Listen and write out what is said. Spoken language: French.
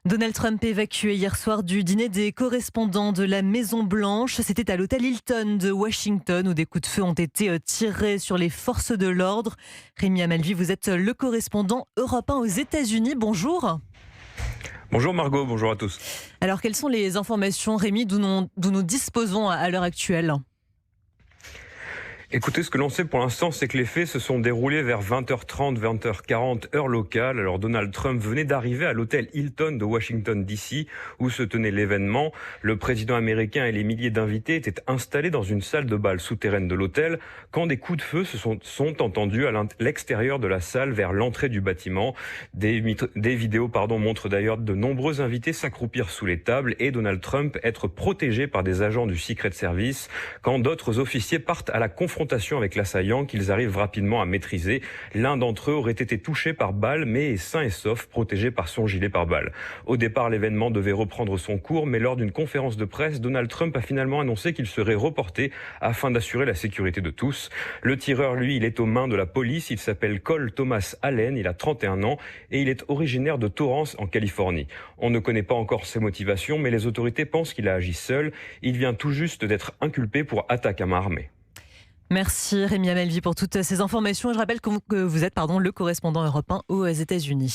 Donald Trump évacué hier soir du dîner des correspondants de la Maison-Blanche. C'était à l'hôtel Hilton de Washington où des coups de feu ont été tirés sur les forces de l'ordre. Rémi Amalvi, vous êtes le correspondant Europe 1 aux États-Unis. Bonjour. Bonjour Margot, bonjour à tous. Alors, quelles sont les informations, Rémi, d'où nous disposons à l'heure actuelle ? Écoutez, ce que l'on sait pour l'instant, c'est que les faits se sont déroulés vers 20h30, 20h40, heure locale. Alors Donald Trump venait d'arriver à l'hôtel Hilton de Washington DC, où se tenait l'événement. Le président américain et les milliers d'invités étaient installés dans une salle de bal souterraine de l'hôtel, quand des coups de feu sont entendus à l'extérieur de la salle, vers l'entrée du bâtiment. Des vidéos montrent d'ailleurs de nombreux invités s'accroupir sous les tables et Donald Trump être protégé par des agents du Secret Service, quand d'autres officiers partent à la confrontation avec l'assaillant qu'ils arrivent rapidement à maîtriser. L'un d'entre eux aurait été touché par balle mais est sain et sauf, protégé par son gilet pare-balles. Au départ, l'événement devait reprendre son cours, mais lors d'une conférence de presse, Donald Trump a finalement annoncé qu'il serait reporté afin d'assurer la sécurité de tous. Le tireur, lui, il est aux mains de la police. Il s'appelle Cole Thomas Allen, il a 31 ans et il est originaire de Torrance en Californie. On ne connaît pas encore ses motivations, mais les autorités pensent qu'il a agi seul. Il vient tout juste d'être inculpé pour attaque à main armée. Merci Rémi Amalvi pour toutes ces informations. Je rappelle que vous êtes le correspondant Europe 1 aux États-Unis.